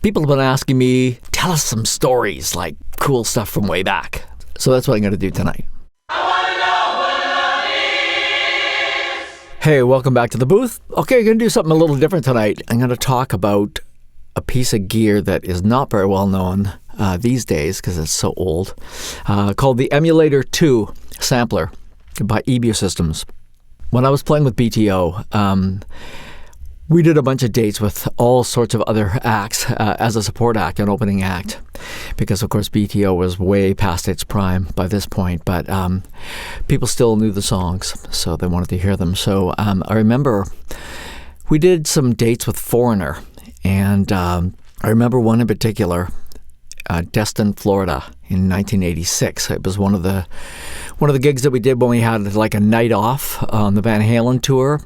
People have been asking me, tell us some stories, like cool stuff from way back. So that's what I'm going to do tonight. Hey, welcome back to the booth. Okay, I'm going to do something a little different tonight. I'm going to talk about a piece of gear that is not very well known these days because it's so old, called the Emulator II sampler by EBU Systems. When I was playing with BTO, we did a bunch of dates with all sorts of other acts as a support act, an opening act, because of course BTO was way past its prime by this point, but people still knew the songs, so they wanted to hear them. So I remember we did some dates with Foreigner, and I remember one in particular, Destin, Florida, in 1986. It was one of the gigs that we did when we had like a night off on the Van Halen tour.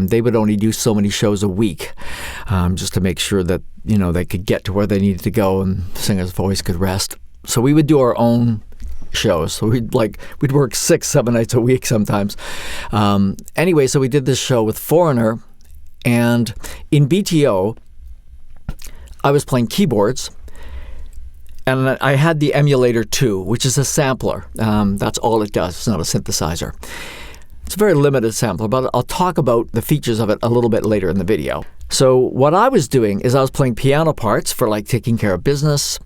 They would only do so many shows a week, just to make sure that they could get to where they needed to go and the singer's voice could rest. So we would do our own shows. So we'd work 6-7 nights a week sometimes. Anyway, so we did this show with Foreigner, and in BTO, I was playing keyboards. And I had the Emulator II, which is a sampler. That's all it does. It's not a synthesizer. It's a very limited sampler, but I'll talk about the features of it a little bit later in the video. So what I was doing is I was playing piano parts for like taking care of business.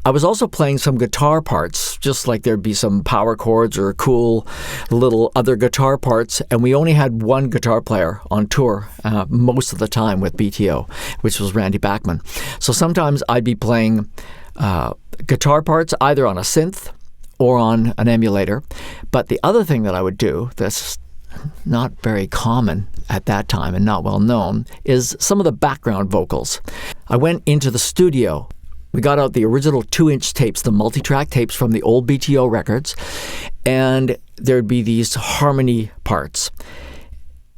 I was also playing some guitar parts, just like there'd be some power chords or cool little other guitar parts. And we only had one guitar player on tour most of the time with BTO, which was Randy Bachman. So sometimes I'd be playing guitar parts either on a synth or on an emulator. But the other thing that I would do that's not very common at that time and not well known is some of the background vocals. I went into the studio. We got out the original 2-inch tapes, the multi-track tapes from the old BTO records, and there'd be these harmony parts.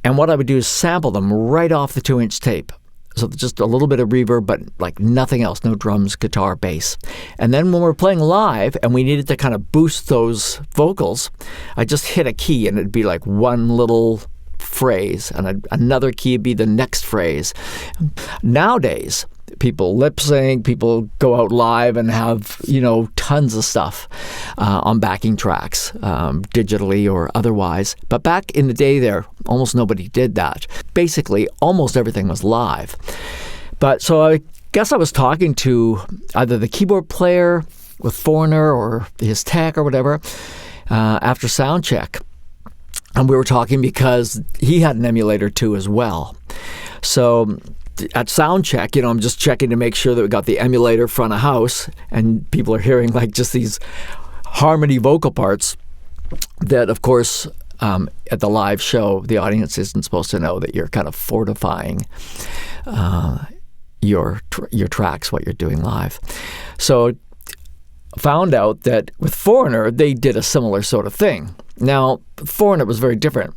And what I would do is sample them right off the 2-inch tape. So just a little bit of reverb, but like nothing else, no drums, guitar, bass. And then when we're playing live and we needed to kind of boost those vocals, I just hit a key and it'd be like one little phrase, and another key would be the next phrase. Nowadays, people lip sync, people go out live and have, tons of stuff on backing tracks, digitally or otherwise. But back in the day there, almost nobody did that. Basically, almost everything was live. But so I guess I was talking to either the keyboard player with Foreigner or his tech or whatever after sound check. And we were talking because he had an Emulator II as well. So at sound check, I'm just checking to make sure that we got the emulator front of house, and people are hearing like just these harmony vocal parts that, of course, at the live show, the audience isn't supposed to know that you're kind of fortifying your tracks, what you're doing live. So found out that with Foreigner, they did a similar sort of thing. Now, Foreigner was very different.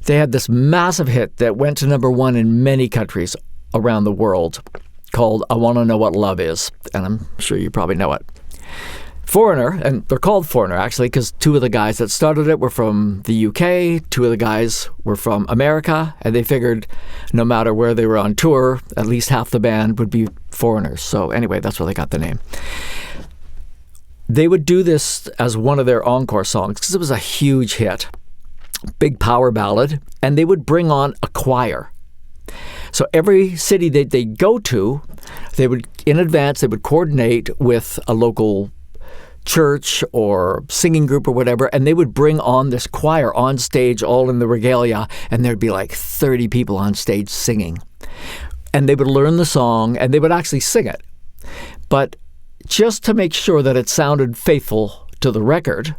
They had this massive hit that went to #1 in many countries around the world called I Want to Know What Love Is, and I'm sure you probably know it. Foreigner, and they're called Foreigner actually because two of the guys that started it were from the UK, two of the guys were from America, and they figured no matter where they were on tour, at least half the band would be foreigners. So anyway, that's where they got the name. They would do this as one of their encore songs because it was a huge hit, big power ballad, and they would bring on a choir. So every city that they go to, they would, in advance, they would coordinate with a local church or singing group or whatever, and they would bring on this choir on stage, all in the regalia, and there'd be like 30 people on stage singing. And they would learn the song, and they would actually sing it. But just to make sure that it sounded faithful to the record,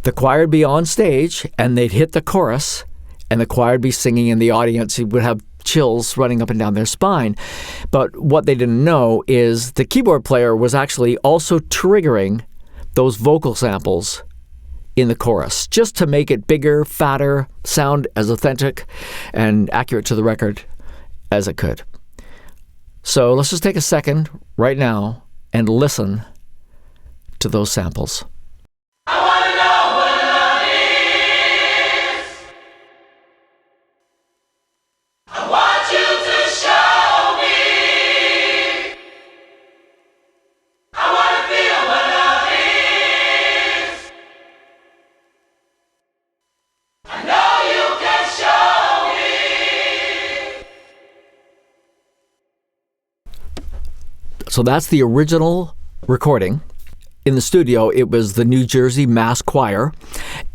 the choir would be on stage, and they'd hit the chorus, and the choir would be singing, and the audience would have chills running up and down their spine. But what they didn't know is the keyboard player was actually also triggering those vocal samples in the chorus, just to make it bigger, fatter, sound as authentic and accurate to the record as it could. So let's just take a second right now and listen to those samples. I want to know what love is. I want you to show me. So that's the original recording. In the studio, it was the New Jersey Mass Choir,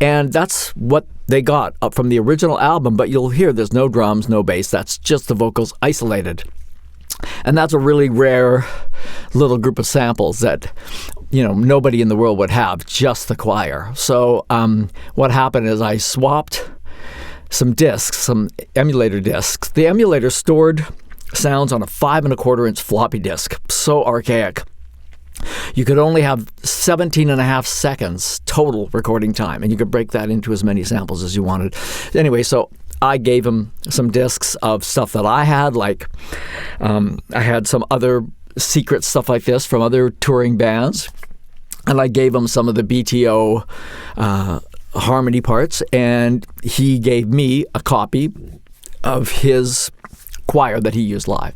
and that's what they got up from the original album, but you'll hear there's no drums, no bass, that's just the vocals isolated. And that's a really rare little group of samples that, nobody in the world would have, just the choir. So what happened is I swapped some discs, some emulator discs. The emulator stored sounds on a 5 1/4-inch floppy disk, so archaic. You could only have 17 and a half seconds total recording time, and you could break that into as many samples as you wanted. Anyway, so I gave him some discs of stuff that I had, like I had some other secret stuff like this from other touring bands, and I gave him some of the BTO harmony parts, and he gave me a copy of his choir that he used live.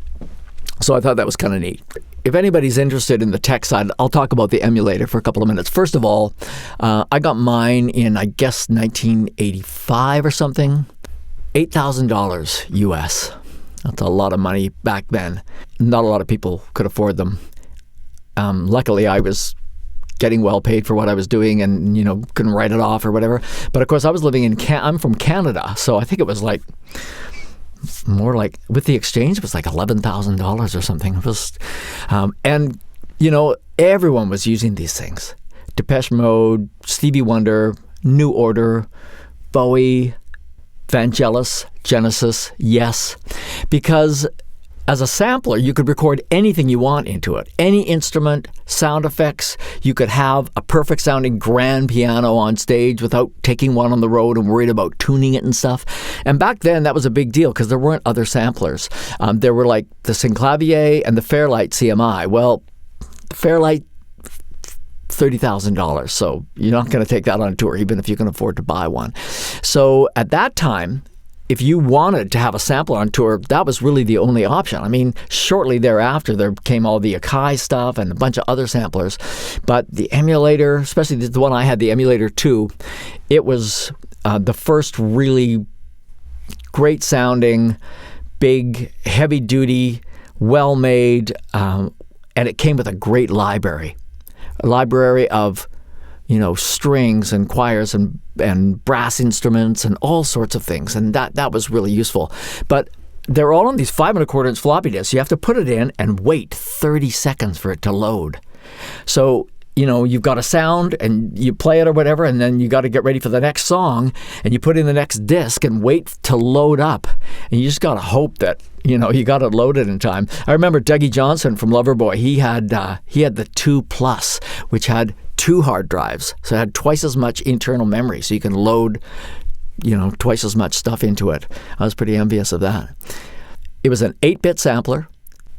So I thought that was kind of neat. If anybody's interested in the tech side, I'll talk about the emulator for a couple of minutes. First of all, I got mine in, I guess, 1985 or something. $8,000 US. That's a lot of money back then. Not a lot of people could afford them. Luckily, I was getting well paid for what I was doing and, couldn't write it off or whatever. But of course, I was living in I'm from Canada, so I think it was like more like, with the exchange, it was like $11,000 or something. It was, and everyone was using these things. Depeche Mode, Stevie Wonder, New Order, Bowie, Vangelis, Genesis, Yes, because as a sampler, you could record anything you want into it. Any instrument, sound effects. You could have a perfect sounding grand piano on stage without taking one on the road and worried about tuning it and stuff. And back then, that was a big deal because there weren't other samplers. There were like the Synclavier and the Fairlight CMI. Well, the Fairlight, $30,000. So you're not going to take that on tour, even if you can afford to buy one. So at that time, if you wanted to have a sampler on tour, that was really the only option. I mean, shortly thereafter, there came all the Akai stuff and a bunch of other samplers. But the emulator, especially the one I had, the Emulator II, it was the first really great sounding, big, heavy duty, well made, and it came with a great library. A library of strings and choirs and brass instruments and all sorts of things. And that was really useful. But they're all on these 5 1/4-inch floppy disks. You have to put it in and wait 30 seconds for it to load. So, you've got a sound and you play it or whatever, and then you got to get ready for the next song and you put in the next disc and wait to load up. And you just got to hope that, you got it loaded in time. I remember Dougie Johnson from Loverboy, he had the 2 Plus, which had 2 hard drives. So it had twice as much internal memory. So you can load, twice as much stuff into it. I was pretty envious of that. It was an 8-bit sampler,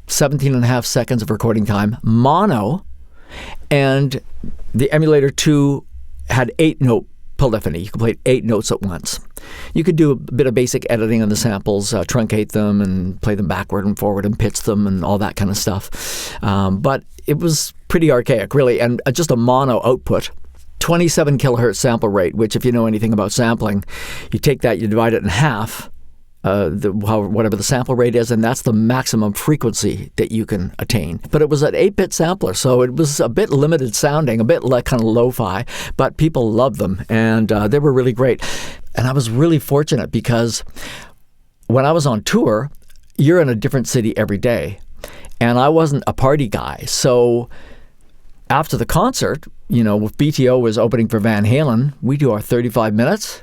17 and a half seconds of recording time, mono, and the Emulator II had 8-note polyphony. You could play 8 notes at once. You could do a bit of basic editing on the samples, truncate them and play them backward and forward and pitch them and all that kind of stuff. But it was pretty archaic, really, and just a mono output. 27 kilohertz sample rate, which if you know anything about sampling, you take that, you divide it in half, whatever the sample rate is, and that's the maximum frequency that you can attain. But it was an 8-bit sampler, so it was a bit limited sounding, a bit like kind of lo-fi, but people loved them, and they were really great. And I was really fortunate because when I was on tour, you're in a different city every day, and I wasn't a party guy. So after the concert, if BTO was opening for Van Halen, we do our 35 minutes.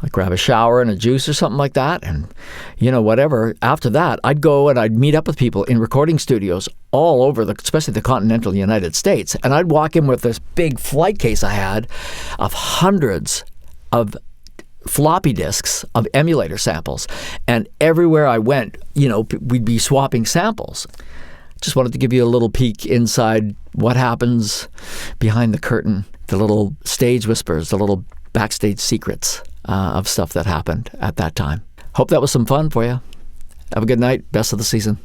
I'd grab a shower and a juice or something like that, and whatever. After that, I'd go and I'd meet up with people in recording studios all over, especially the continental United States, and I'd walk in with this big flight case I had of hundreds of floppy disks of emulator samples, and everywhere I went, we'd be swapping samples. Just wanted to give you a little peek inside what happens behind the curtain, the little stage whispers, the little backstage secrets of stuff that happened at that time. Hope that was some fun for you. Have a good night. Best of the season.